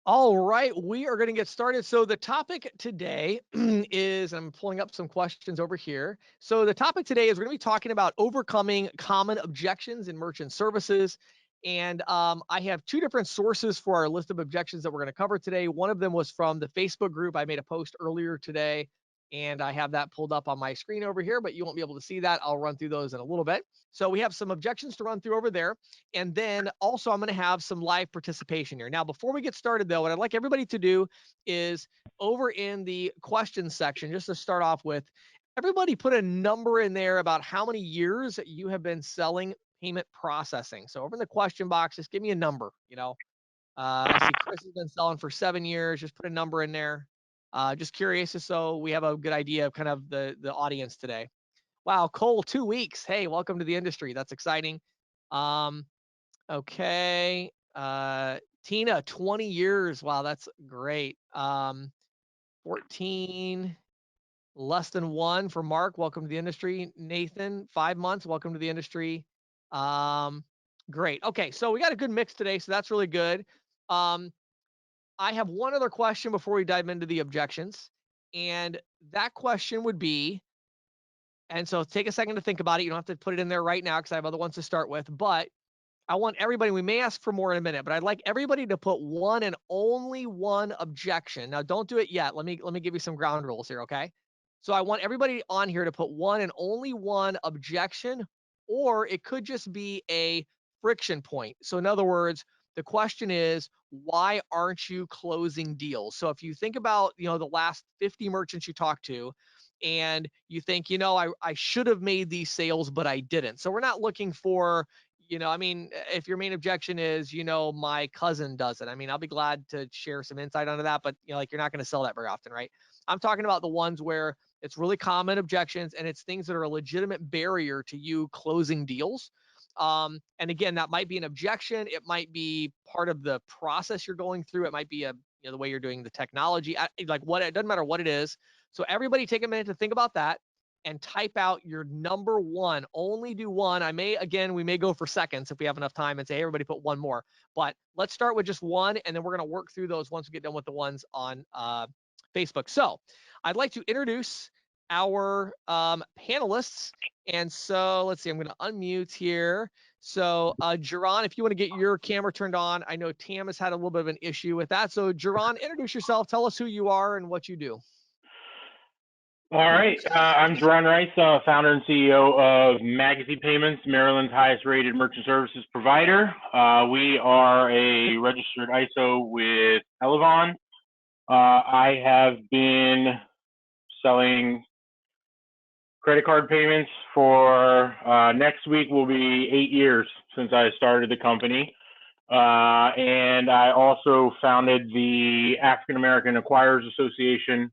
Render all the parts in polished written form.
All right, we are going to get started. So the topic today is, I'm pulling up some questions over here. So the topic today is we're going to be talking about overcoming common objections in merchant services. And I have two different sources for our list of objections that we're going to cover today. One of them was from the Facebook group. I made a post earlier today, and I have that pulled up on my screen over here, but you won't be able to see that. I'll run through those in a little bit. So we have some objections to run through over there. And then also I'm going to have some live participation here. Now, before we get started though, what I'd like everybody to do is over in the questions section, just to start off with, everybody put a number in there about how many years you have been selling payment processing. So over in the question box, just give me a number, I see Chris has been selling for 7 years. Just put a number in there. Just curious, so we have a good idea of kind of the audience today. Wow, Cole, 2 weeks. Hey, welcome to the industry. That's exciting. Um, Okay. Tina, 20 years. Wow, that's great. 14, less than 1 for Mark. Welcome to the industry. Nathan, 5 months. Welcome to the industry. Um, great. Okay, so we got a good mix today, so that's really good. Um, I have one other question before we dive into the objections, and that question would be, and so take a second to think about it. You don't have to put it in there right now because I have other ones to start with, but I want everybody, we may ask for more in a minute, but I'd like everybody to put one and only one objection. Now, don't do it yet. Let me give you some ground rules here, okay? So I want everybody on here to put one and only one objection, or it could just be a friction point. So in other words, the question is, why aren't you closing deals? So if you think about, the last 50 merchants you talked to, and you think, I should have made these sales, but I didn't. So we're not looking for, if your main objection is, my cousin does it, I'll be glad to share some insight onto that, but you're not going to sell that very often, right? I'm talking about the ones where it's really common objections and it's things that are a legitimate barrier to you closing deals. And again, that might be an objection. It might be part of the process you're going through. It might be the way you're doing the technology, it doesn't matter what it is. So everybody take a minute to think about that and type out your number one. Only do one. We may go for seconds if we have enough time and say, hey, everybody put one more. But let's start with just one, and then we're going to work through those once we get done with the ones on Facebook. So I'd like to introduce our panelists. And so let's see, I'm going to unmute here. So Jaron, if you want to get your camera turned on, I know Tam has had a little bit of an issue with that. So Jaron, introduce yourself. Tell us who you are and what you do. All right. I'm Jaron Rice, founder and CEO of Magazine Payments, Maryland's highest rated merchant services provider. We are a registered ISO with Elevon. I have been selling credit card payments for next week will be 8 years since I started the company. And I also founded the African American Acquirers Association.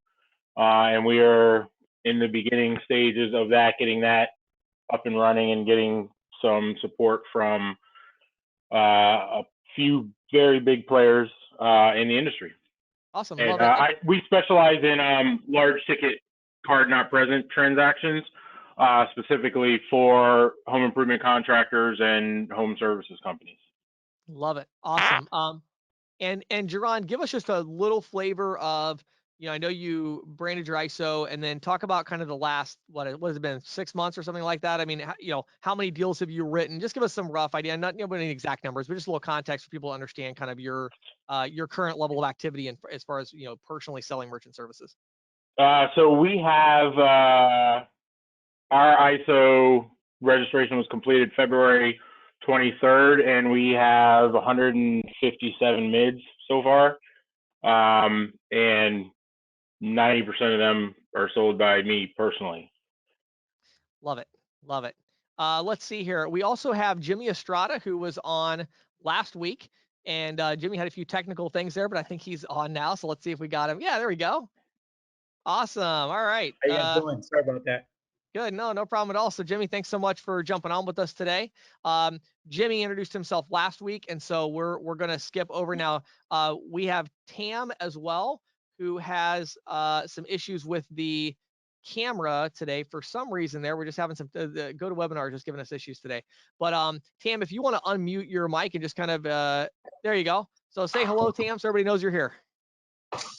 And we are in the beginning stages of that, getting that up and running and getting some support from a few very big players in the industry. Awesome. And, love it. we specialize in large ticket card not present transactions, specifically for home improvement contractors and home services companies. Love it. Awesome. And Jaron, give us just a little flavor of, I know you branded your ISO, and then talk about kind of the last, what has it been, 6 months or something like that? How many deals have you written? Just give us some rough idea, not any exact numbers, but just a little context for people to understand kind of your current level of activity and as far as, personally selling merchant services. So we have our ISO registration was completed February 23rd, and we have 157 mids so far, and 90% of them are sold by me personally. Love it. Love it. Let's see here. We also have Jimmy Estrada, who was on last week, and Jimmy had a few technical things there, but I think he's on now. So let's see if we got him. Yeah, there we go. Awesome. All right. How you guys doing? Sorry about that. Good. No problem at all. So Jimmy, thanks so much for jumping on with us today. Jimmy introduced himself last week, and so we're going to skip over now. We have Tam as well, who has some issues with the camera today for some reason. We're just having some GoToWebinar just giving us issues today. But Tam, if you want to unmute your mic and just kind of there you go. So say hello, Tam, so everybody knows you're here.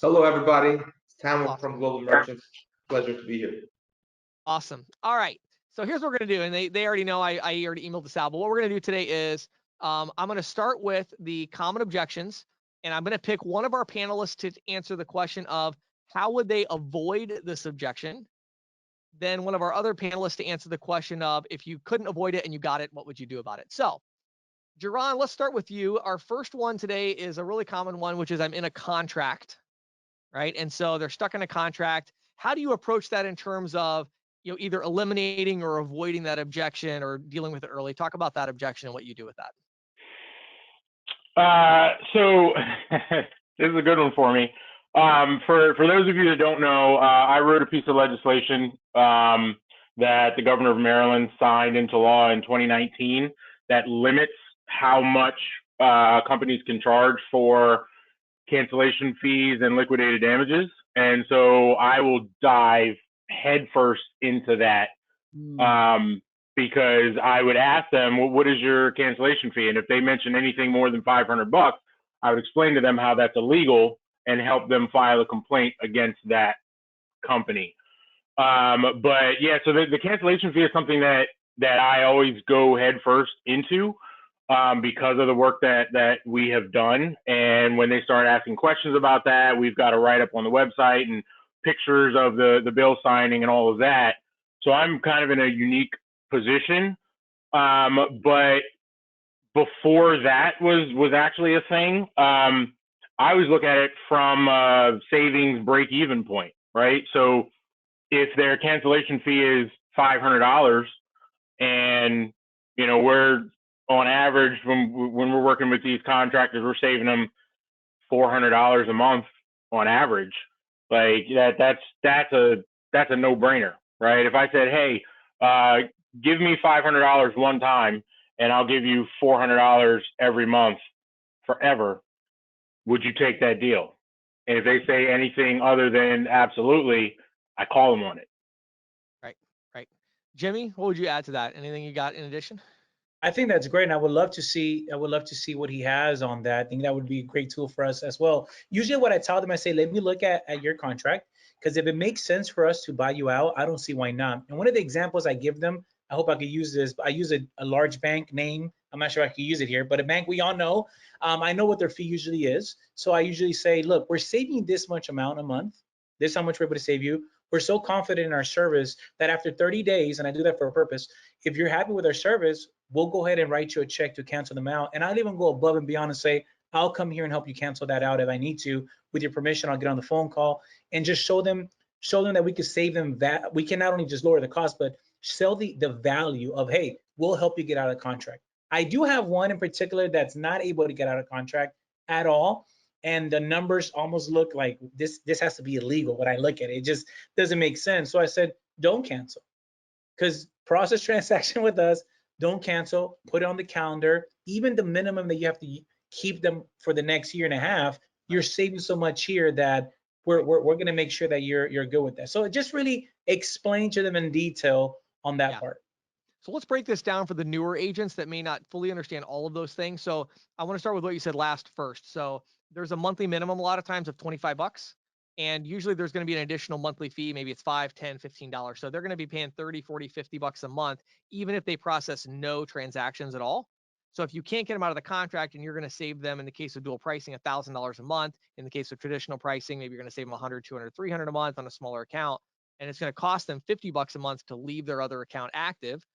Hello, everybody. It's Tam Awesome. from Global Merchants. Pleasure to be here. Awesome. All right. So here's what we're going to do. And they already know I already emailed this out. But what we're going to do today is I'm going to start with the common objections. And I'm going to pick one of our panelists to answer the question of how would they avoid this objection? Then one of our other panelists to answer the question of if you couldn't avoid it and you got it, what would you do about it? So, Jaron, let's start with you. Our first one today is a really common one, which is I'm in a contract, right? And so they're stuck in a contract. How do you approach that in terms of either eliminating or avoiding that objection or dealing with it early? Talk about that objection and what you do with that. So this is a good one for me. For those of you that don't know, I wrote a piece of legislation that the governor of Maryland signed into law in 2019 that limits how much companies can charge for cancellation fees and liquidated damages. And so I will dive headfirst into that because I would ask them, well, what is your cancellation fee? And if they mention anything more than $500, I would explain to them how that's illegal and help them file a complaint against that company. But yeah, so the cancellation fee is something that I always go head first into because of the work that we have done. And when they start asking questions about that, we've got a write up on the website and pictures of the bill signing and all of that. So I'm kind of in a unique position. But before that was actually a thing, I always look at it from a savings break-even point, right? So if their cancellation fee is $500 and, we're on average when we're working with these contractors, we're saving them $400 a month on average. Like that's a no-brainer, right? If I said, hey, give me $500 one time and I'll give you $400 every month forever, would you take that deal? And if they say anything other than absolutely, I call them on it. Right. Jimmy, what would you add to that? Anything you got in addition? I think that's great, and I would love to see what he has on that. I think that would be a great tool for us as well. Usually what I tell them, I say, let me look at your contract, because if it makes sense for us to buy you out, I don't see why not. And one of the examples I give them, I hope I could use this, but I use a large bank name. I'm not sure I can use it here, but a bank we all know. I know what their fee usually is. So I usually say, look, we're saving this much amount a month. This is how much we're able to save you. We're so confident in our service that after 30 days, and I do that for a purpose, if you're happy with our service, we'll go ahead and write you a check to cancel them out. And I'll even go above and beyond and say, I'll come here and help you cancel that out if I need to. With your permission, I'll get on the phone call and just show them that we could save them that we can not only just lower the cost, but sell the value of, hey, we'll help you get out of the contract. I do have one in particular that's not able to get out of contract at all. And the numbers almost look like this has to be illegal when I look at it. It just doesn't make sense. So I said, don't cancel, because process transaction with us, don't cancel, put it on the calendar. Even the minimum that you have to keep them for the next year and a half, you're saving so much here that we're going to make sure that you're good with that. So just really explain to them in detail on that part. So let's break this down for the newer agents that may not fully understand all of those things. So I want to start with what you said last first. So there's a monthly minimum a lot of times of $25. And usually there's going to be an additional monthly fee. Maybe it's $5, $10, $15. So they're going to be paying $30, $40, $50 a month, even if they process no transactions at all. So if you can't get them out of the contract and you're going to save them, in the case of dual pricing, $1,000 a month. In the case of traditional pricing, maybe you're going to save them $100, $200, $300 a month on a smaller account. And it's going to cost them $50 a month to leave their other account active.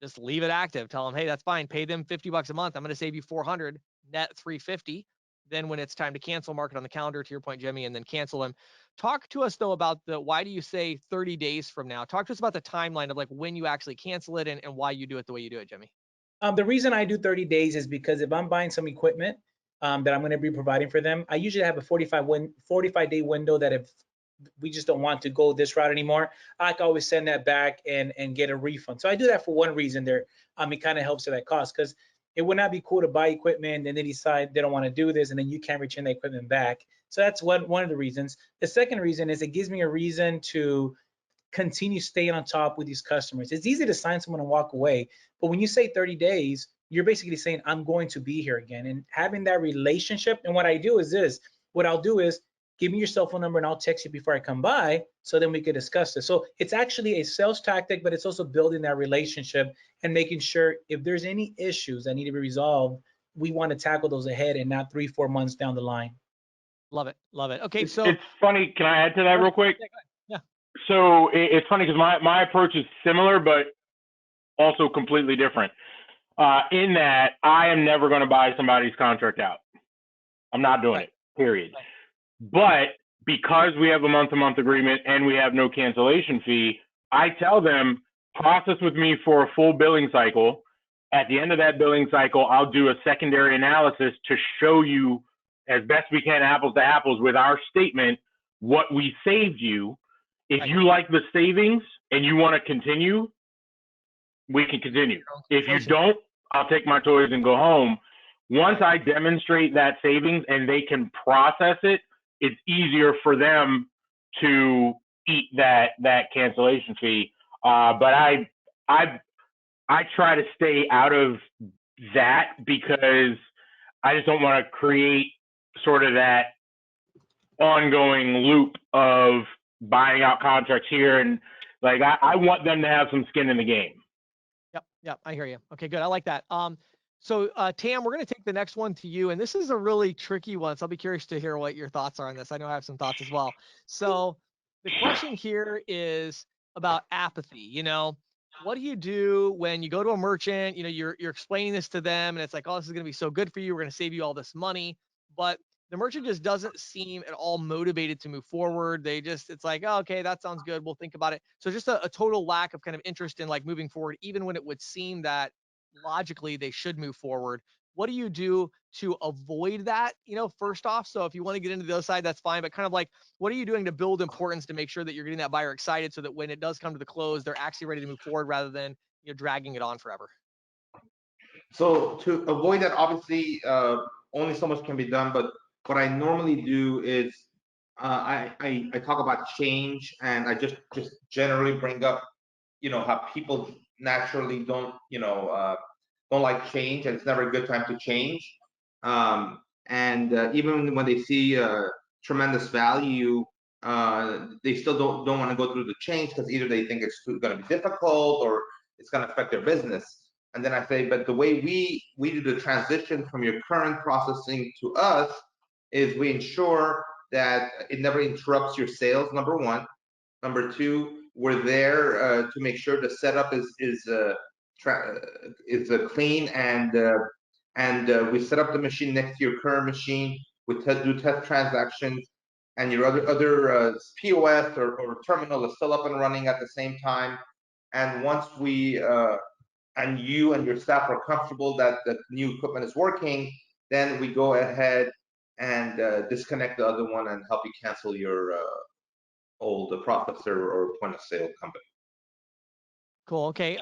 Just leave it active. Tell them, hey, that's fine. Pay them $50 a month. I'm going to save you $400, net $350. Then when it's time to cancel, mark it on the calendar, to your point, Jimmy, and then cancel them. Talk to us though about why do you say 30 days from now? Talk to us about the timeline of like when you actually cancel it and why you do it the way you do it, Jimmy. The reason I do 30 days is because if I'm buying some equipment that I'm going to be providing for them, I usually have a 45-day window that if we just don't want to go this route anymore, I can always send that back and get a refund. So I do that for one reason there. It kind of helps with that cost, because it would not be cool to buy equipment and they decide they don't want to do this and then you can't return the equipment back. So that's one of the reasons. The second reason is it gives me a reason to continue staying on top with these customers. It's easy to sign someone and walk away, but when you say 30 days, you're basically saying, I'm going to be here again. And having that relationship, and what I do is this, what I'll do is give me your cell phone number and I'll text you before I come by, so then we could discuss this. So it's actually a sales tactic, but it's also building that relationship and making sure if there's any issues that need to be resolved, we want to tackle those ahead and not 3-4 months down the line. Love it. Love it. Okay. It's, So it's funny. Can I add to that real quick? yeah. So it's funny because my approach is similar, but also completely different. In that I am never going to buy somebody's contract out. I'm not doing Right. it, period. Right. But because we have a month-to-month agreement and we have no cancellation fee, I tell them, process with me for a full billing cycle. At the end of that billing cycle, I'll do a secondary analysis to show you as best we can, apples to apples, with our statement, what we saved you. If Right. you like the savings and you want to continue, we can continue. If you don't, I'll take my toys and go home. Once I demonstrate that savings and they can process it, it's easier for them to eat that cancellation fee. But I try to stay out of that because I just don't want to create sort of that ongoing loop of buying out contracts here, and like I want them to have some skin in the game. Yep. I hear you. Okay, good. I like that. So Tam, we're going to take the next one to you, and this is a really tricky one. So I'll be curious to hear what your thoughts are on this. I know I have some thoughts as well. So the question here is about apathy. You know, what do you do when you go to a merchant? You know, you're explaining this to them, and it's like, oh, this is going to be so good for you. We're going to save you all this money, but the merchant just doesn't seem at all motivated to move forward. It's like, oh, okay, that sounds good. We'll think about it. So just a total lack of kind of interest in like moving forward, even when it would seem that logically they should move forward. What do you do to avoid that? You know, first off, so if you want to get into the other side, that's fine. But kind of like, what are you doing to build importance to make sure that you're getting that buyer excited so that when it does come to the close, they're actually ready to move forward rather than, you know, dragging it on forever? So to avoid that, obviously, only so much can be done. But what I normally do is I talk about change, and I just generally bring up, how people naturally don't like change, and it's never a good time to change. And even when they see tremendous value, they still don't want to go through the change because either they think it's going to be difficult or it's going to affect their business. And then I say, but the way we do the transition from your current processing to us is we ensure that it never interrupts your sales, number one. Number two, we're there to make sure the setup is clean, and we set up the machine next to your current machine. We do test transactions, and your other POS or terminal is still up and running at the same time. And once we and you and your staff are comfortable that the new equipment is working, then we go ahead and disconnect the other one and help you cancel your old processor or point of sale company. Cool. Okay.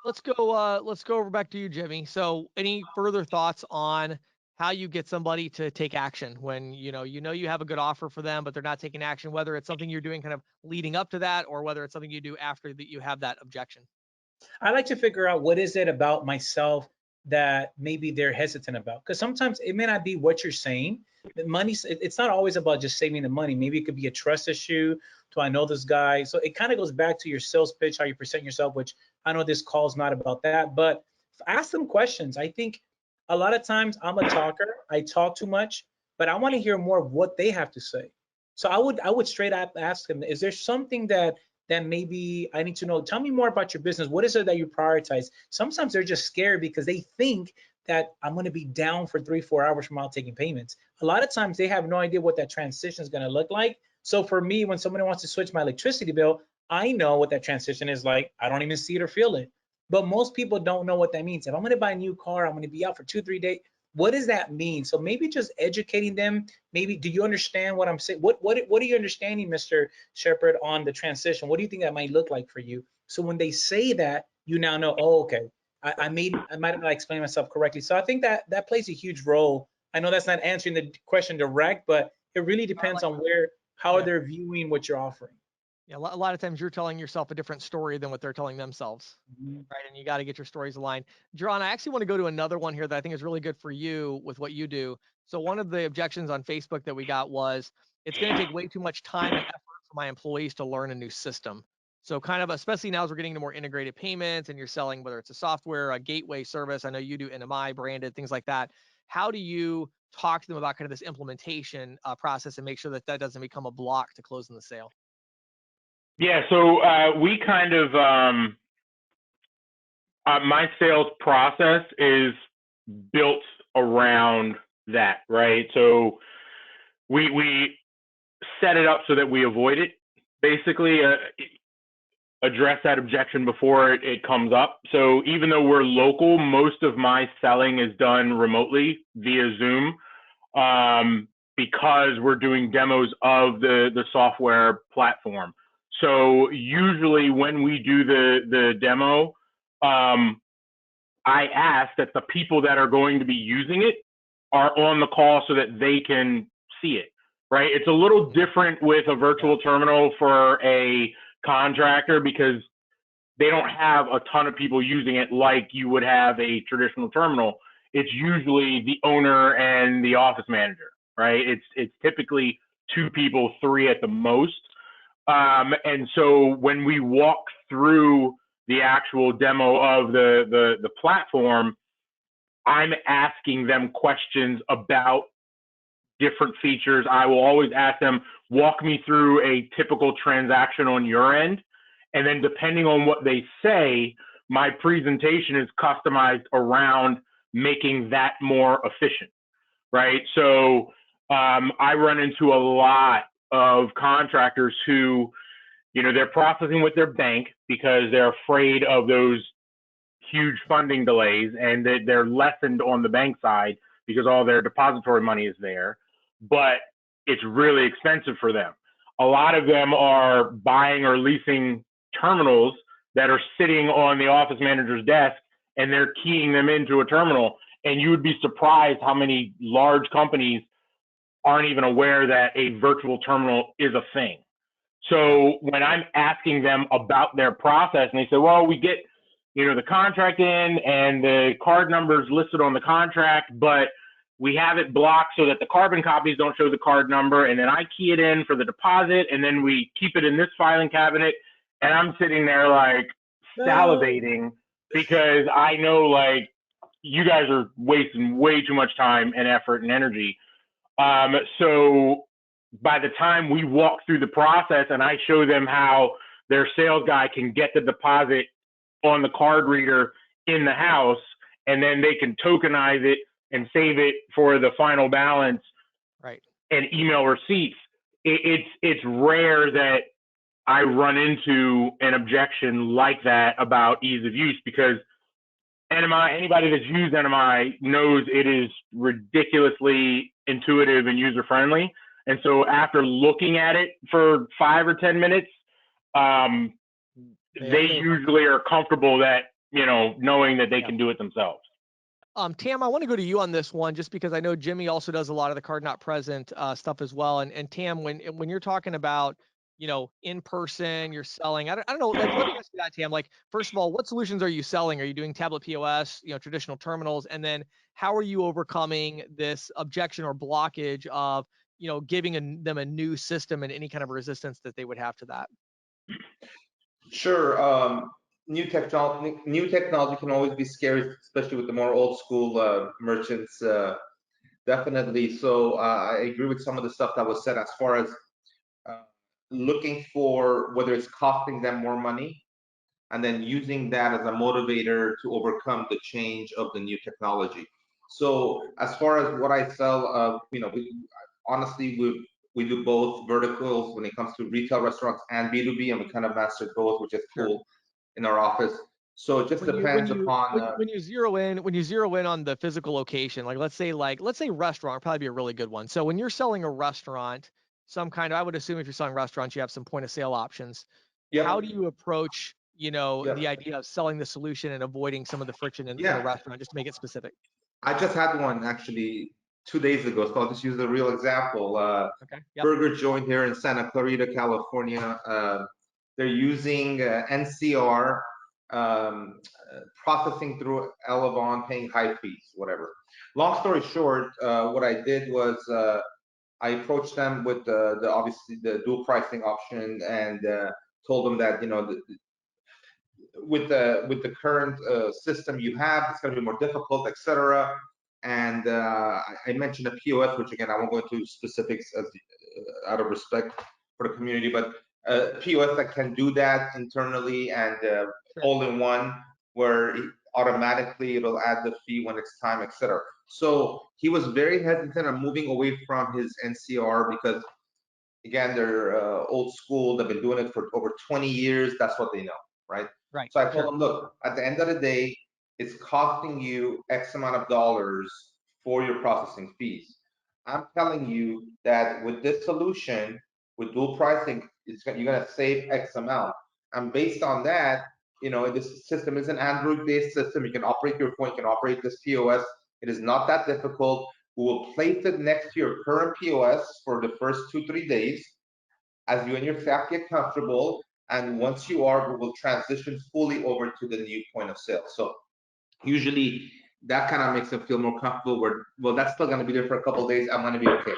Let's go over back to you, Jimmy. So any further thoughts on how you get somebody to take action when you know you have a good offer for them, but they're not taking action, whether it's something you're doing kind of leading up to that or whether it's something you do after that you have that objection? I like to figure out what is it about myself that maybe they're hesitant about. Because sometimes it may not be what you're saying. The money, it's not always about just saving the money. Maybe it could be a trust issue. Do I know this guy? So it kind of goes back to your sales pitch, how you present yourself, which I know this call is not about that, but ask them questions. I think a lot of times I'm a talker. I talk too much, but I want to hear more of what they have to say. So I would straight up ask them, is there something that maybe I need to know? Tell me more about your business. What is it that you prioritize? Sometimes they're just scared because they think that I'm going to be down for 3-4 hours from out taking payments. A lot of times they have no idea what that transition is going to look like. So for me, when somebody wants to switch my electricity bill, I know what that transition is like. I don't even see it or feel it. But most people don't know what that means. If I'm going to buy a new car, I'm going to be out for 2-3 days. What does that mean? So maybe just educating them. Maybe, do you understand what I'm saying? What are you understanding, Mr. Shepherd, on the transition? What do you think that might look like for you? So when they say that, you now know, oh, okay, I might have not explained myself correctly. So I think that plays a huge role. I know that's not answering the question direct, but it really depends on how they're viewing what you're offering. Yeah, a lot of times you're telling yourself a different story than what they're telling themselves. Mhm. Right. And you got to get your stories aligned. John, I actually want to go to another one here that I think is really good for you with what you do. So one of the objections on Facebook that we got was it's going to take way too much time and effort for my employees to learn a new system. So kind of, especially now as we're getting into more integrated payments and you're selling, whether it's a software, a gateway service, I know you do NMI branded, things like that. How do you talk to them about kind of this implementation process and make sure that that doesn't become a block to closing the sale? Yeah, so we kind of my sales process is built around that, right? So we set it up so that we avoid it, basically address that objection before it comes up. So even though we're local, most of my selling is done remotely via Zoom, because we're doing demos of the software platform. So usually when we do the demo, I ask that the people that are going to be using it are on the call so that they can see it, right? It's a little different with a virtual terminal for a contractor because they don't have a ton of people using it like you would have a traditional terminal. It's usually the owner and the office manager, right? It's typically 2 people, 3 at the most. And so when we walk through the actual demo of the platform, I'm asking them questions about different features. I will always ask them, walk me through a typical transaction on your end. And then depending on what they say, my presentation is customized around making that more efficient, right? So I run into a lot of contractors who, they're processing with their bank because they're afraid of those huge funding delays, and they're lessened on the bank side because all their depository money is there, but it's really expensive for them. A lot of them are buying or leasing terminals that are sitting on the office manager's desk, and they're keying them into a terminal. And you would be surprised how many large companies aren't even aware that a virtual terminal is a thing. So when I'm asking them about their process, and they say, well, we get, the contract in and the card number is listed on the contract, but we have it blocked so that the carbon copies don't show the card number. And then I key it in for the deposit, and then we keep it in this filing cabinet. And I'm sitting there like salivating because I know like you guys are wasting way too much time and effort and energy. So by the time we walk through the process and I show them how their sales guy can get the deposit on the card reader in the house, and then they can tokenize it and save it for the final balance, right, and email receipts, it's rare that I run into an objection like that about ease of use, because NMI, anybody that's used NMI knows it is ridiculously intuitive and user friendly. And so after looking at it for 5 or 10 minutes, they usually are comfortable that, knowing that they can do it themselves. Tam, I want to go to you on this one just because I know Jimmy also does a lot of the card not present stuff as well. And Tam, when you're talking about, in person, you're selling, I don't know, like, let me ask you that, Tam, like, first of all, what solutions are you selling? Are you doing tablet POS, traditional terminals? And then how are you overcoming this objection or blockage of, giving them a new system and any kind of resistance that they would have to that? Sure. New technology can always be scary, especially with the more old school merchants. Definitely. So I agree with some of the stuff that was said as far as looking for whether it's costing them more money, and then using that as a motivator to overcome the change of the new technology. So as far as what I sell, honestly, we do both verticals when it comes to retail restaurants and B2B, and we kind of mastered both, which is cool in our office. So it just depends upon when you zero in on the physical location, like let's say restaurant, probably be a really good one. So when you're selling a restaurant, I would assume if you're selling restaurants, you have some point of sale options. Yep. How do you approach, Yep. the idea of selling the solution and avoiding some of the friction in a restaurant, just to make it specific? I just had one actually 2 days ago, so I'll just use a real example. Okay. Yep. Burger joint here in Santa Clarita, California. they're using NCR, processing through Elevon, paying high fees, whatever. Long story short, what I did was I approached them with the obviously the dual pricing option, and told them that, you know, with the current system you have, it's going to be more difficult, etc. And I mentioned a POS, which again I won't go into specifics as out of respect for the community, but POS that can do that internally and all in one, where automatically it'll add the fee when it's time, etc. So he was very hesitant on moving away from his NCR because, again, they're old school. They've been doing it for over 20 years. That's what they know, right? Right. So I told them, look, at the end of the day, it's costing you X amount of dollars for your processing fees. I'm telling you that with this solution, with dual pricing, you're going to save X amount. And based on that, you know, this system is an Android-based system. You can operate your phone, you can operate this POS. It is not that difficult. We will place it next to your current POS for the first 2-3 days as you and your staff get comfortable. And once you are, we will transition fully over to the new point of sale. So usually that kind of makes them feel more comfortable where, well, that's still going to be there for a couple of days. I'm going to be okay.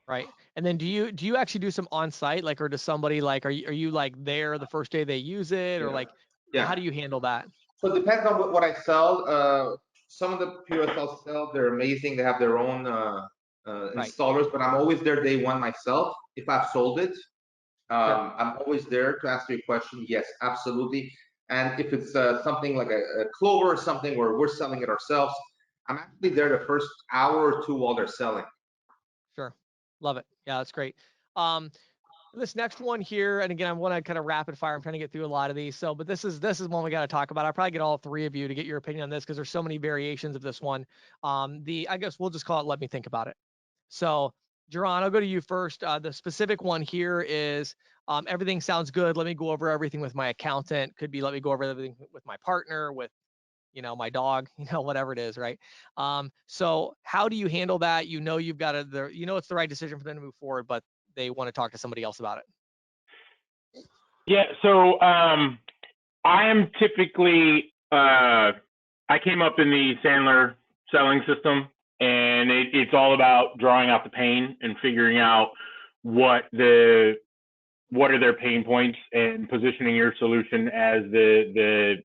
Right. And then do you actually do some on-site, like, or does somebody, like, are you like there the first day they use it, or like, how do you handle that? So it depends on what I sell. Some of the POS I'll sell, they're amazing. They have their own installers, but I'm always there day one myself. If I've sold it, I'm always there to answer your question. Yes, absolutely. And if it's something like a Clover or something where we're selling it ourselves, I'm actually there the first hour or two while they're selling. Sure. Love it. Yeah, that's great. This next one here, and again, I want to kind of rapid fire. I'm trying to get through a lot of these. So, but this is one we got to talk about. I'll probably get all three of you to get your opinion on this because there's so many variations of this one. I guess we'll just call it, let me think about it. So, Jaron, I'll go to you first. The specific one here is everything sounds good. Let me go over everything with my accountant. Could be let me go over everything with my partner, with, you know, my dog, you know, whatever it is, right? So how do you handle that? You know, you've got to, you know, it's the right decision for them to move forward, but they want to talk to somebody else about it. Yeah, so I am typically, I came up in the Sandler selling system, and it's all about drawing out the pain and figuring out what are their pain points and positioning your solution as the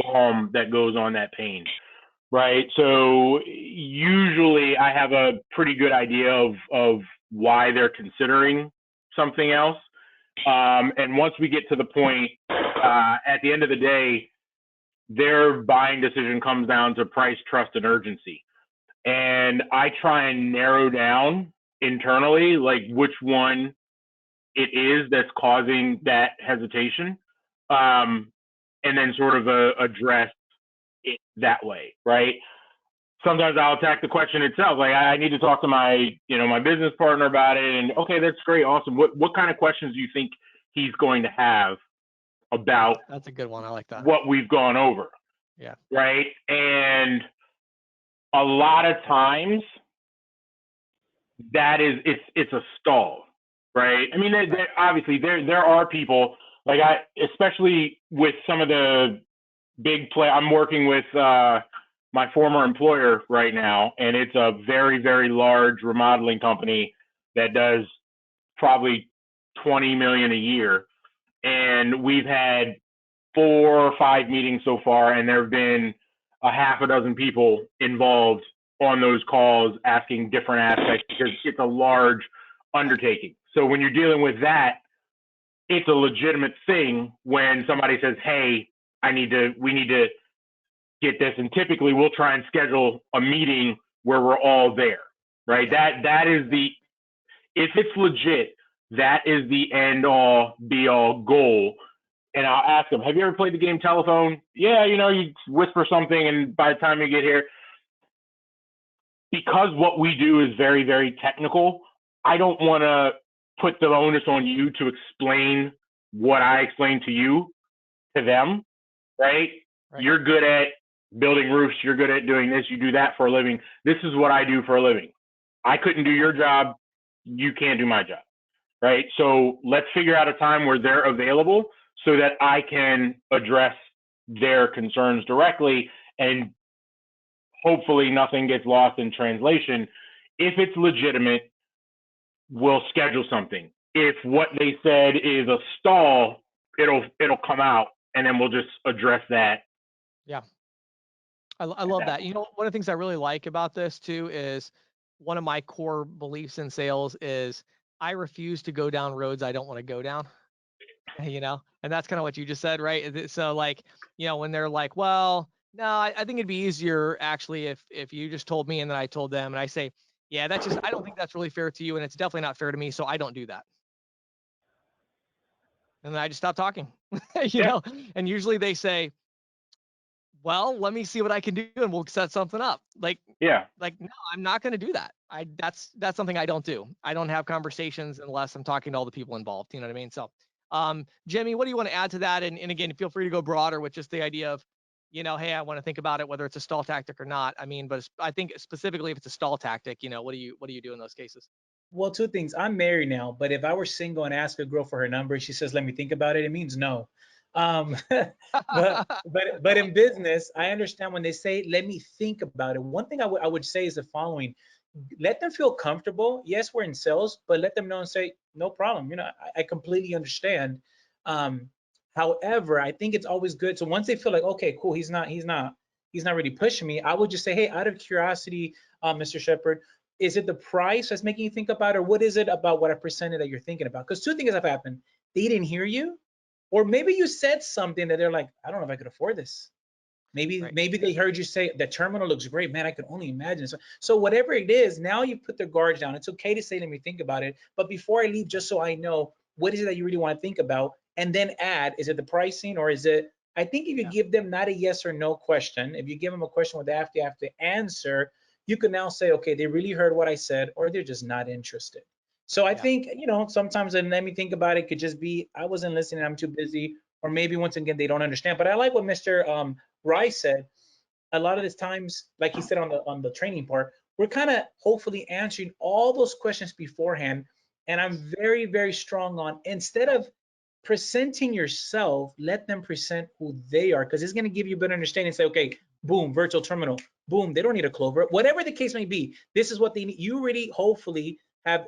balm that goes on that pain, right? So usually I have a pretty good idea of why they're considering something else. And once we get to the point, at the end of the day, their buying decision comes down to price, trust, and urgency. And I try and narrow down internally, like which one it is that's causing that hesitation, and then sort of address it that way, right? Sometimes I'll attack the question itself. Like, I need to talk to my business partner about it. And okay, that's great. Awesome. What kind of questions do you think he's going to have about? That's a good one. I like that. What we've gone over. Yeah. Right. And a lot of times that is, it's a stall, right? I mean, obviously there are people like especially with some of the big play. I'm working with, my former employer right now, and it's a very, very large remodeling company that does probably 20 million a year. And we've had 4 or 5 meetings so far, and there have been a half a dozen people involved on those calls asking different aspects because it's a large undertaking. So when you're dealing with that, it's a legitimate thing when somebody says, hey, we need to get this, and typically we'll try and schedule a meeting where we're all there, right? That is if it's legit, that is the end all be all goal. And I'll ask them, have you ever played the game telephone? Yeah, you whisper something, and by the time you get here, because what we do is very, very technical, I don't want to put the onus on you to explain what I explain to you to them, right? You're good at building roofs, you're good at doing this, you do that for a living. This is what I do for a living. I couldn't do your job, you can't do my job. right? So let's figure out a time where they're available so that I can address their concerns directly, and hopefully nothing gets lost in translation. If it's legitimate, we'll schedule something. If what they said is a stall, it'll come out, and then we'll just address that. Yeah. I love that. You know, one of the things I really like about this too is one of my core beliefs in sales is I refuse to go down roads I don't want to go down. You know, and that's kind of what you just said, right? So like, you know, when they're like, well, no, I think it'd be easier actually if you just told me and then I told them, and I say, yeah, that's just I don't think that's really fair to you, and it's definitely not fair to me, so I don't do that. And then I just stop talking. You Yeah. know, and usually they say, well, let me see what I can do and we'll set something up. Yeah. No, I'm not going to do that. That's something I don't do. I don't have conversations unless I'm talking to all the people involved. You know what I mean? So, Jimmy, what do you want to add to that? And again, feel free to go broader with just the idea of, you know, hey, I want to think about it, whether it's a stall tactic or not. I mean, but I think specifically if it's a stall tactic, you know, what do you do in those cases? Well, two things. I'm married now, but if I were single and ask a girl for her number, she says, "Let me think about it," it means no. But in business, I understand when they say, "Let me think about it." One thing I would say is the following: let them feel comfortable. Yes, we're in sales, but let them know and say, "No problem." You know, I completely understand. Um, However, I think it's always good. So once they feel like, okay, cool, he's not really pushing me. I would just say, "Hey, out of curiosity, Mr. Shepard, is it the price that's making you think about it, or what is it about what I presented that you're thinking about?" Because two things have happened: they didn't hear you, or maybe you said something that they're like, "I don't know if I could afford this." Maybe Right. maybe they heard you say the terminal looks great, man. I can only imagine. So whatever it is, now you put their guards down. It's okay to say, "Let me think about it." But before I leave, just so I know, what is it that you really want to think about, and then add: is it the pricing, or is it? I think if you Yeah. give them not a yes or no question, if you give them a question where they have to answer, you can now say, okay, they really heard what I said, or they're just not interested. So I Yeah. think, sometimes, and let me think about it, could just be I wasn't listening, I'm too busy, or maybe once again they don't understand. But I like what Mr. Rice said. A lot of these times, like he said on the training part, we're kind of hopefully answering all those questions beforehand. And I'm very, very strong on, instead of presenting yourself, let them present who they are, because it's going to give you a better understanding. Say, okay, boom, virtual terminal, boom, they don't need a Clover, whatever the case may be. This is what they need. You really hopefully have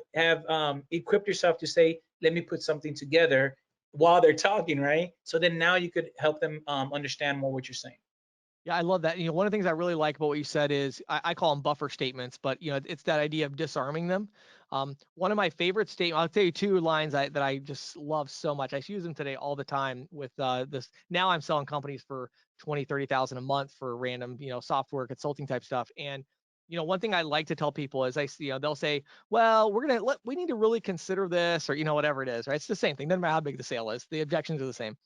equipped yourself to say, let me put something together while they're talking, right? So then now you could help them understand more what you're saying. Yeah, I love that. You know, one of the things I really like about what you said is I call them buffer statements, but you know, it's that idea of disarming them. One of my favorite statements, I'll tell you two lines that I just love so much. I use them today all the time with this. Now I'm selling companies for 20, 30,000 a month for random, you know, software consulting type stuff. And, you know, one thing I like to tell people is they'll say, well, we need to really consider this, or, you know, whatever it is, right? It's the same thing. Doesn't matter how big the sale is. The objections are the same.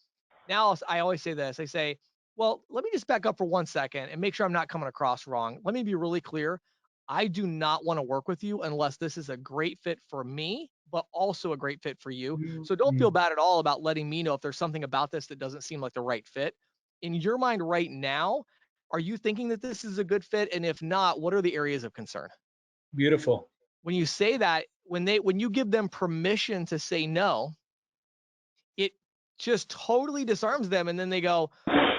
Now I always say this. I say, well, let me just back up for 1 second and make sure I'm not coming across wrong. Let me be really clear. I do not want to work with you unless this is a great fit for me, but also a great fit for you. So don't Mm-hmm. feel bad at all about letting me know if there's something about this that doesn't seem like the right fit. In your mind right now, are you thinking that this is a good fit? And if not, what are the areas of concern? Beautiful. When you say that, when you give them permission to say no, it just totally disarms them. And then they go,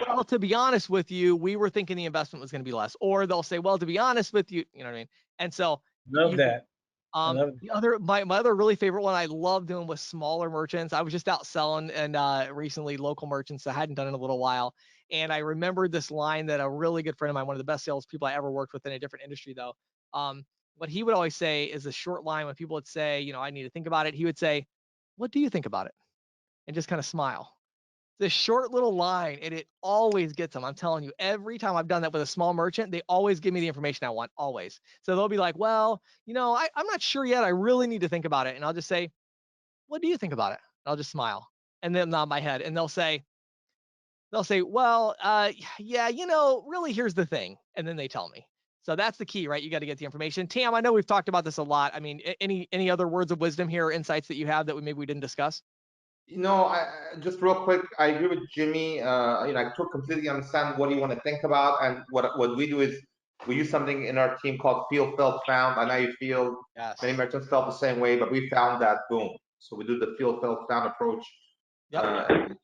well, to be honest with you, we were thinking the investment was going to be less. Or they'll say, well, to be honest with you, you know what I mean? And so Love you can, that. I love it. the other, my other really favorite one I love doing with smaller merchants. I was just out selling and recently local merchants. I hadn't done it in a little while. And I remembered this line that a really good friend of mine, one of the best salespeople I ever worked with in a different industry though. What he would always say is a short line when people would say, you know, I need to think about it. He would say, what do you think about it? And just kind of smile. This short little line, and it always gets them. I'm telling you, every time I've done that with a small merchant, they always give me the information I want, always. So they'll be like, well, you know, I'm not sure yet. I really need to think about it. And I'll just say, what do you think about it? And I'll just smile and then nod my head. And they'll say, well, yeah, you know, really, here's the thing. And then they tell me. So that's the key, right? You got to get the information. Tam, I know we've talked about this a lot. I mean, any other words of wisdom here or insights that you have that maybe we didn't discuss? Just real quick, I agree with Jimmy. I completely understand what you want to think about, and what we do is we use something in our team called feel, felt, found. I know you feel Yes. many merchants felt the same way, but we found that boom. So we do the feel, felt, found approach, Yep.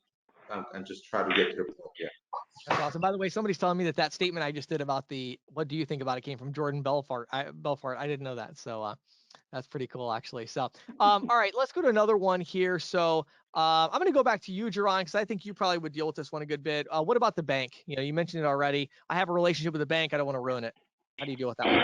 and just try to get to the point. Yeah. That's awesome. By the way, somebody's telling me that statement I just did about the what do you think about it came from Jordan Belfort. I didn't know that. So that's pretty cool, actually. So all right, let's go to another one here. So I'm going to go back to you, Jerron, because I think you probably would deal with this one a good bit. What about the bank? You know, you mentioned it already. I have a relationship with the bank. I don't want to ruin it. How do you deal with that one?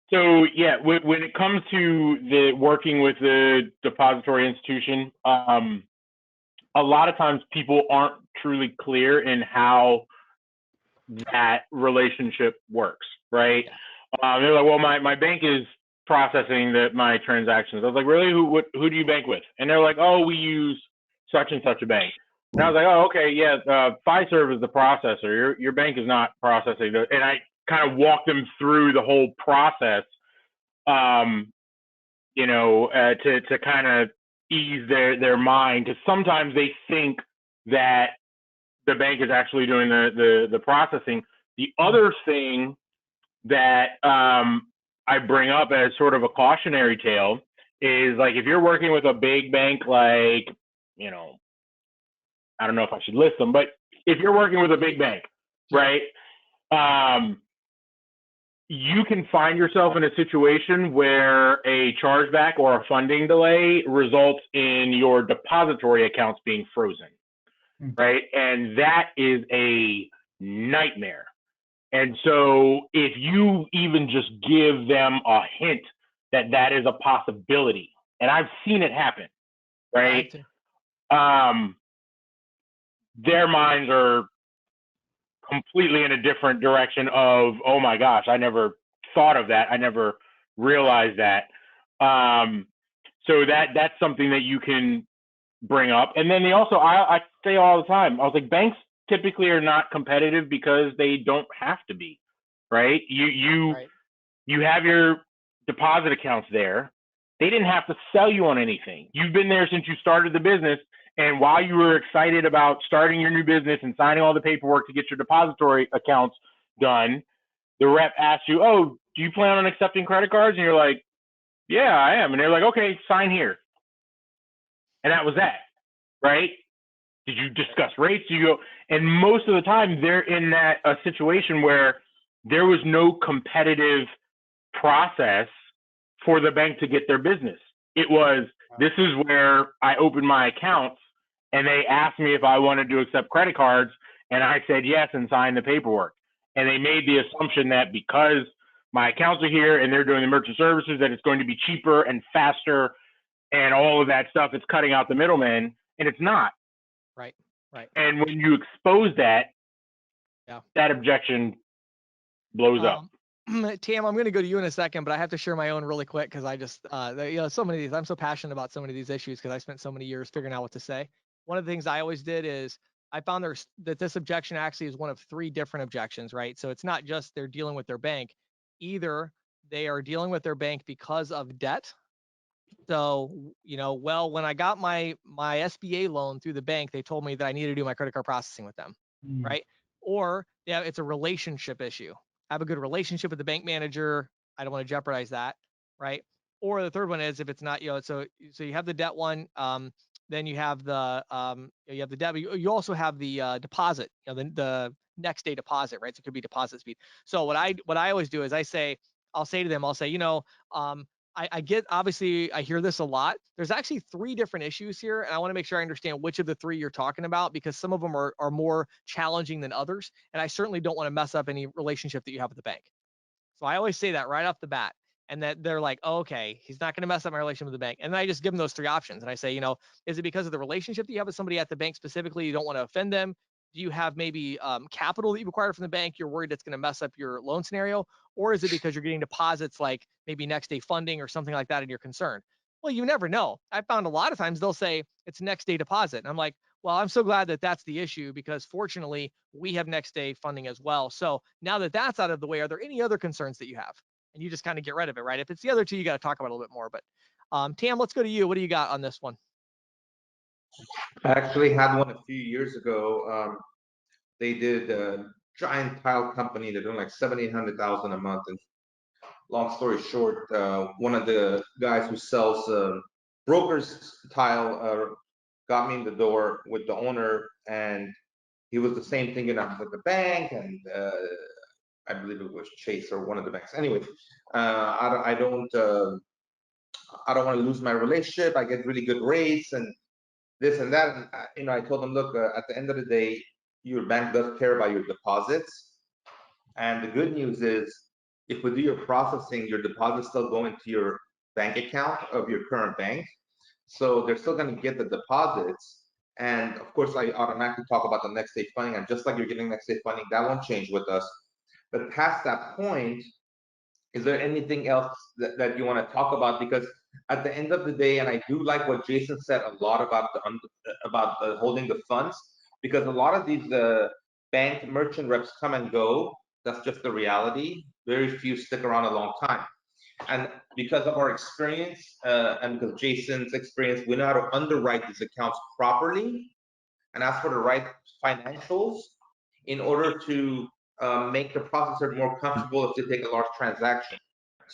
So yeah, when it comes to the working with the depository institution, a lot of times people aren't truly clear in how that relationship works, right? They're like, well, my bank is processing my transactions. I was like, really? Who do you bank with? And they're like, oh, we use such and such a bank. And I was like, oh, okay, yeah, Fiserv is the processor. Your bank is not processing. And I kind of walked them through the whole process, to kind of ease their mind, because sometimes they think that the bank is actually doing the processing. The other thing that I bring up as sort of a cautionary tale is, like, if you're working with a big bank, like, I don't know if I should list them, but if you're working with a big bank, right, you can find yourself in a situation where a chargeback or a funding delay results in your depository accounts being frozen, right? And that is a nightmare. And so if you even just give them a hint that that is a possibility, and I've seen it happen, right? Their minds are completely in a different direction of, oh my gosh, I never thought of that. I never realized that. So that's something that you can bring up. And then they also, I say all the time, I was like, banks typically are not competitive because they don't have to be, right? You have your deposit accounts there. They didn't have to sell you on anything. You've been there since you started the business. And while you were excited about starting your new business and signing all the paperwork to get your depository accounts done, the rep asked you, oh, do you plan on accepting credit cards? And you're like, yeah, I am. And they're like, okay, sign here. And that was that, right? Did you discuss rates? Do you go? And most of the time they're in a situation where there was no competitive process for the bank to get their business. It was, this is where I opened my accounts, and they asked me if I wanted to accept credit cards, and I said yes and signed the paperwork. And they made the assumption that because my accounts are here and they're doing the merchant services, that it's going to be cheaper and faster and all of that stuff. It's cutting out the middleman, and it's not. Right. And when you expose that, that objection blows up. Tam, I'm going to go to you in a second, but I have to share my own really quick because I just, so many of these, I'm so passionate about so many of these issues because I spent so many years figuring out what to say. One of the things I always did is I found that this objection actually is one of 3 different objections, right? So it's not just they're dealing with their bank. Either they are dealing with their bank because of debt. So, when I got my SBA loan through the bank, they told me that I needed to do my credit card processing with them, right? Or it's a relationship issue. I have a good relationship with the bank manager. I don't want to jeopardize that, right? Or the third one is if it's not, so you have the debt one, then you have the debt. But you also have the deposit, the next day deposit, right? So it could be deposit speed. So what I always do is I'll say to them, I get, obviously I hear this a lot. There's actually 3 different issues here. And I want to make sure I understand which of the 3 you're talking about, because some of them are more challenging than others. And I certainly don't want to mess up any relationship that you have with the bank. So I always say that right off the bat. And that they're like, oh, okay, he's not going to mess up my relationship with the bank. And then I just give them those 3 options. And I say, is it because of the relationship that you have with somebody at the bank specifically? You don't want to offend them? Do you have maybe capital that you require from the bank? You're worried it's going to mess up your loan scenario? Or is it because you're getting deposits like maybe next day funding or something like that and you're concerned? Well, you never know. I found a lot of times they'll say it's next day deposit. And I'm like, well, I'm so glad that that's the issue, because fortunately we have next day funding as well. So now that that's out of the way, are there any other concerns that you have? And you just kind of get rid of it, right? If it's the other 2, you got to talk about it a little bit more. But Tam, let's go to you. What do you got on this one? I actually had one a few years ago. They did a giant tile company. They're doing like $700,000-800,000 a month, and long story short, one of the guys who sells broker's tile got me in the door with the owner, and he was the same thing, I was at the bank, and I believe it was Chase or one of the banks. Anyway, I don't want to lose my relationship. I get really good rates and this and that. And I told him, look, at the end of the day, your bank does care about your deposits. And the good news is, if we do your processing, your deposits still go into your bank account of your current bank. So they're still going to get the deposits. And of course, I automatically talk about the next day funding. And just like you're getting next day funding, that won't change with us. But past that point, is there anything else that you want to talk about? Because at the end of the day, and I do like what Jason said a lot about the holding the funds, because a lot of these bank merchant reps come and go. That's just the reality. Very few stick around a long time. And because of our experience, and because Jason's experience, we know how to underwrite these accounts properly and ask for the right financials in order to make the processor more comfortable if they take a large transaction.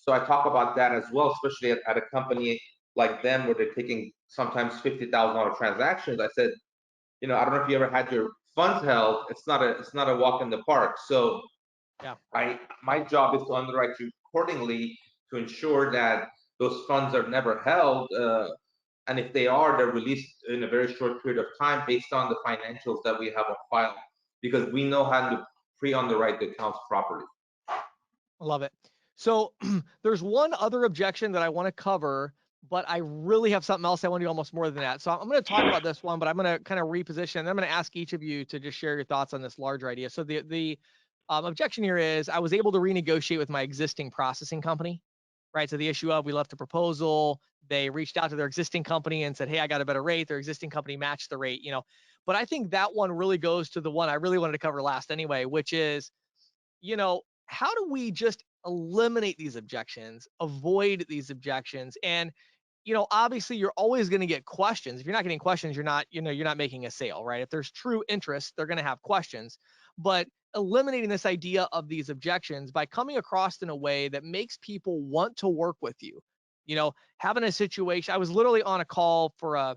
So I talk about that as well, especially at a company like them where they're taking sometimes $50,000 transactions. I said, I don't know if you ever had your funds held. It's not a walk in the park. So Yeah. My job is to underwrite you accordingly to ensure that those funds are never held. And if they are, they're released in a very short period of time based on the financials that we have on file, because we know how to pre-underwrite the accounts properly. I love it. So there's one other objection that I want to cover, but I really have something else I want to do almost more than that. So I'm going to talk about this one, but I'm going to kind of reposition, and I'm going to ask each of you to just share your thoughts on this larger idea. So the objection here is, I was able to renegotiate with my existing processing company, right? So the issue of, we left a proposal, they reached out to their existing company and said, hey, I got a better rate. Their existing company matched the rate, but I think that one really goes to the one I really wanted to cover last anyway, which is, how do we just eliminate these objections, avoid these objections? And, obviously you're always going to get questions. If you're not getting questions, you're not making a sale, right? If there's true interest, they're going to have questions. But eliminating this idea of these objections by coming across in a way that makes people want to work with you, having a situation. I was literally on a call for a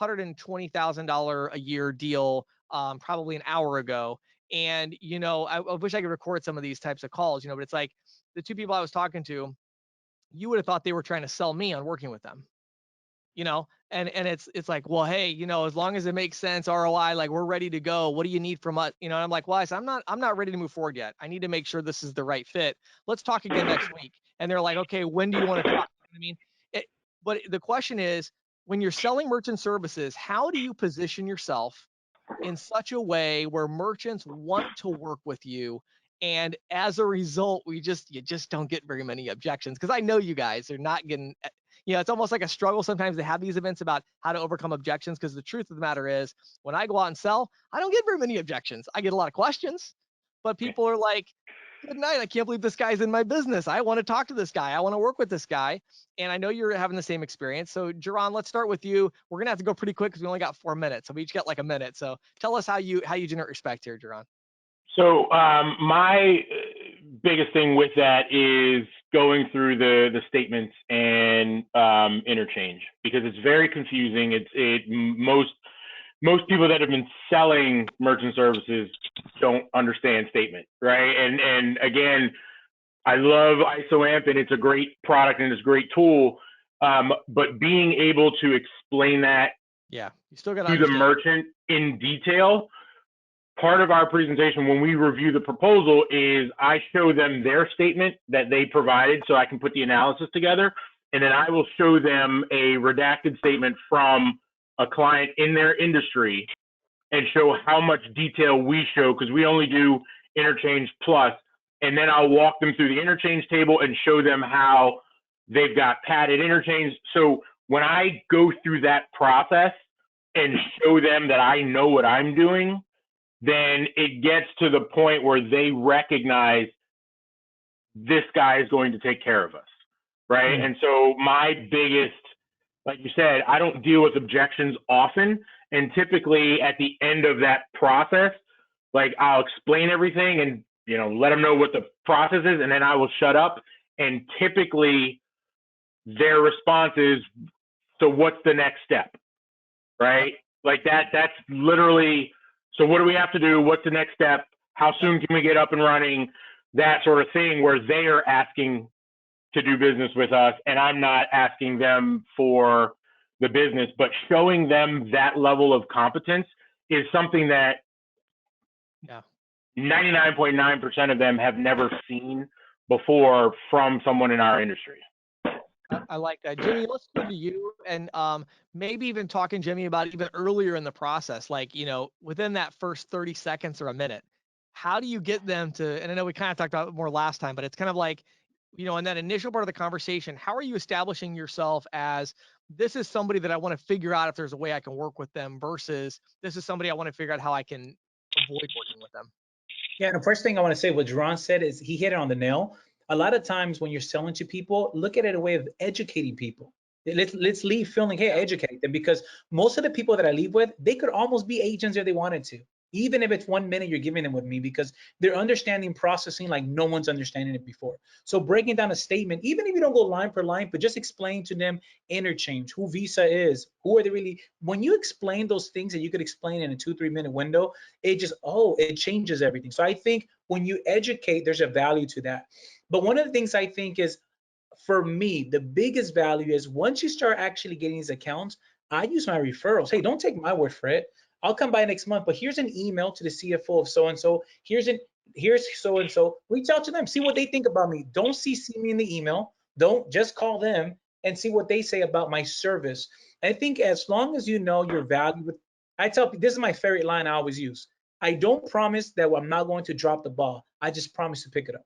$120,000 a year deal, probably an hour ago. And, I wish I could record some of these types of calls, but it's like the two people I was talking to, you would have thought they were trying to sell me on working with them, and it's like, well, hey, as long as it makes sense, ROI, like, we're ready to go. What do you need from us? And I'm like, well, I'm not ready to move forward yet. I need to make sure this is the right fit. Let's talk again next week. And they're like, okay, when do you want to talk? I mean, but the question is, when you're selling merchant services, how do you position yourself in such a way where merchants want to work with you? And as a result, you just don't get very many objections, because I know you guys are not getting, it's almost like a struggle sometimes to have these events about how to overcome objections, because the truth of the matter is, when I go out and sell, I don't get very many objections. I get a lot of questions, but people are like, good night, I can't believe this guy's in my business. I want to talk to this guy. I want to work with this guy. And I know you're having the same experience. So Jaron, let's start with you. We're going to have to go pretty quick because we only got 4 minutes. So we each got like a minute. So tell us how you generate respect here, Jaron. So my biggest thing with that is going through the statements and interchange, because it's very confusing. Most people that have been selling merchant services don't understand statement, right? And again, I love ISOAMP, and it's a great product and it's a great tool. But being able to explain that, you still got to the merchant in detail. Part of our presentation when we review the proposal is I show them their statement that they provided so I can put the analysis together. And then I will show them a redacted statement from a client in their industry and show how much detail we show, because we only do interchange plus. And then I'll walk them through the interchange table and show them how they've got padded interchange. So when I go through that process and show them that I know what I'm doing, then it gets to the point where they recognize this guy is going to take care of us, right? And so my biggest, like you said, I don't deal with objections often. And typically at the end of that process, like, I'll explain everything and, let them know what the process is, and then I will shut up And typically their response is, so what's the next step? Right? Like that's literally, so what do we have to do? What's the next step? How soon can we get up and running? That sort of thing, where they are asking to do business with us, and I'm not asking them for the business, but showing them that level of competence is something that 99.9% of them have never seen before from someone in our industry. I like that. Jimmy, let's go to you, and maybe even talking, Jimmy, about even earlier in the process, like, within that first 30 seconds or a minute, how do you get them to, and I know we kind of talked about it more last time, but it's kind of like, in that initial part of the conversation, how are you establishing yourself as, this is somebody that I want to figure out if there's a way I can work with them, versus this is somebody I want to figure out how I can avoid working with them? Yeah, the first thing I want to say, what Jerron said is he hit it on the nail. A lot of times when you're selling to people, look at it a way of educating people. Let's leave feeling, hey, educate them, because most of the people that I leave with, they could almost be agents if they wanted to, even if it's 1 minute you're giving them with me, because they're understanding processing like no one's understanding it before. So breaking down a statement, even if you don't go line per line, but just explain to them interchange, who Visa is, who are they really. When you explain those things that you could explain in a 2-3 minute window, it just, it changes everything. So I think when you educate, there's a value to that. But one of the things I think is, for me, the biggest value is once you start actually getting these accounts, I use my referrals. Hey, don't take my word for it. I'll come by next month, but here's an email to the CFO of so-and-so. Here's so-and-so. Reach out to them, see what they think about me. Don't CC me in the email. Don't, just call them and see what they say about my service. I think as long as you know your value, I tell people, this is my favorite line I always use. I don't promise that I'm not going to drop the ball. I just promise to pick it up.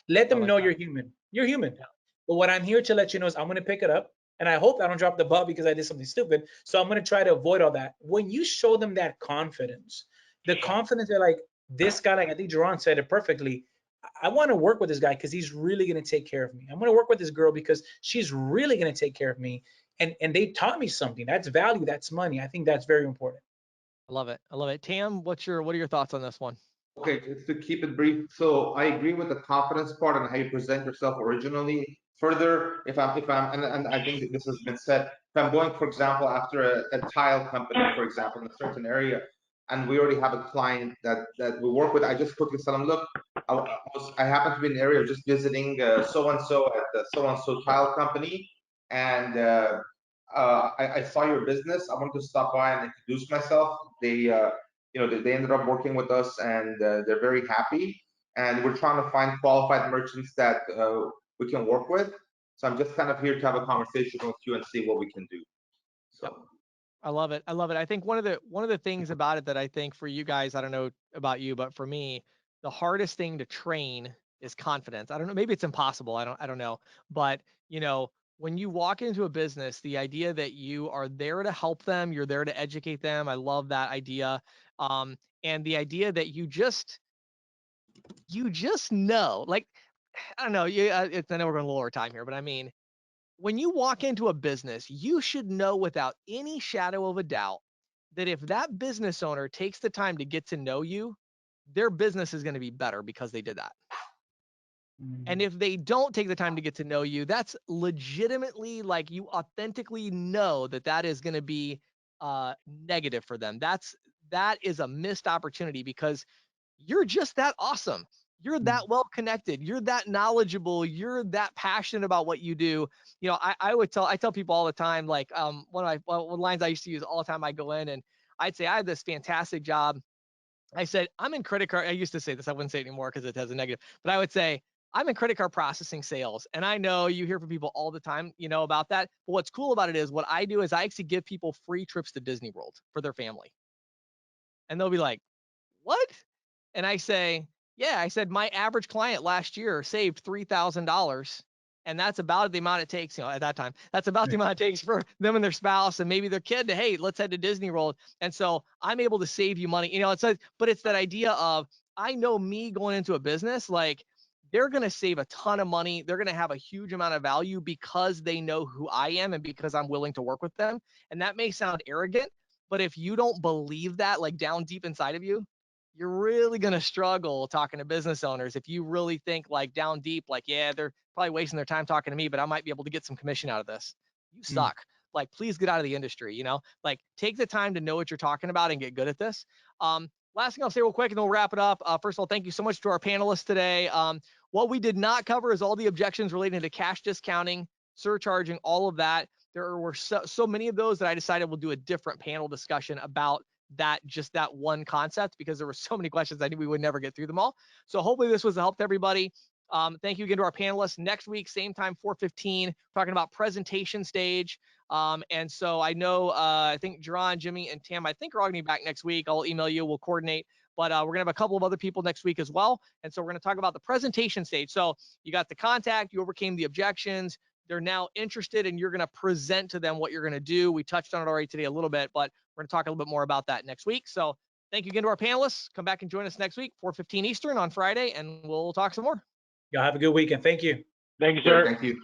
Let them know you're human. You're human. Yeah. But what I'm here to let you know is I'm going to pick it up. And I hope I don't drop the ball because I did something stupid. So I'm going to try to avoid all that. When you show them that confidence, the confidence, they're like, this guy, like I think Jerron said it perfectly. I want to work with this guy because he's really going to take care of me. I'm going to work with this girl because she's really going to take care of me. And they taught me something. That's value. That's money. I think that's very important. I love it. I love it. Tam, what are your thoughts on this one? Okay, just to keep it brief. So I agree with the confidence part and how you present yourself originally. Further, and I think that this has been said, if I'm going, for example, after a tile company, for example, in a certain area, and we already have a client that we work with, I just quickly tell them, look, I happen to be in the area just visiting so and so at the so and so tile company, and I saw your business. I wanted to stop by and introduce myself. They ended up working with us, and they're very happy. And we're trying to find qualified merchants that we can work with. So I'm just kind of here to have a conversation with you and see what we can do. So. Yep. I love it. I love it. I think one of the things about it that I think for you guys, I don't know about you, but for me, the hardest thing to train is confidence. I don't know, maybe it's impossible. I don't know. But, when you walk into a business, the idea that you are there to help them, you're there to educate them. I love that idea. And the idea that you just know, like, I don't know, I know we're going a little over time here, but I mean, when you walk into a business, you should know without any shadow of a doubt that if that business owner takes the time to get to know you, their business is going to be better because they did that. And if they don't take the time to get to know you, that's legitimately, like, you authentically know that is going to be negative for them. That is a missed opportunity because you're just that awesome. You're that well connected. You're that knowledgeable. You're that passionate about what you do. I tell people all the time, like, one of my lines I used to use all the time, I go in and I'd say, I have this fantastic job. I said, I'm in credit card. I used to say this, I wouldn't say it anymore because it has a negative, but I would say, I'm in credit card processing sales. And I know you hear from people all the time, about that. But what's cool about it is what I do is I actually give people free trips to Disney World for their family. And they'll be like, what? And I say, yeah, I said, my average client last year saved $3,000. And that's about the amount it takes, at that time, that's about the amount it takes for them and their spouse and maybe their kid to, hey, let's head to Disney World. And so I'm able to save you money, but it's that idea of, I know me going into a business, like, they're going to save a ton of money. They're going to have a huge amount of value because they know who I am and because I'm willing to work with them. And that may sound arrogant, but if you don't believe that, like, down deep inside of you, you're really going to struggle talking to business owners if you really think like down deep, like, yeah, they're probably wasting their time talking to me, but I might be able to get some commission out of this. You suck. Like, please get out of the industry, like take the time to know what you're talking about and get good at this. Last thing I'll say real quick and then we'll wrap it up. First of all, thank you so much to our panelists today. What we did not cover is all the objections relating to cash discounting, surcharging, all of that. There were so many of those that I decided we'll do a different panel discussion about just that one concept, because there were so many questions I knew we would never get through them all. So hopefully this was a help to everybody. Thank you again to our panelists. Next week, same time, 4:15, talking about presentation stage. And so I know, I think Jerron, Jimmy, and Tam, I think are all gonna be back next week. I'll email you, we'll coordinate. But we're gonna have a couple of other people next week as well. And so we're gonna talk about the presentation stage. So you got the contact, you overcame the objections, they're now interested, and you're going to present to them what you're going to do. We touched on it already today a little bit, but we're going to talk a little bit more about that next week. So thank you again to our panelists. Come back and join us next week, 4:15 Eastern on Friday, and we'll talk some more. Y'all have a good weekend. Thank you. Thank you, Sure, sir. thank you.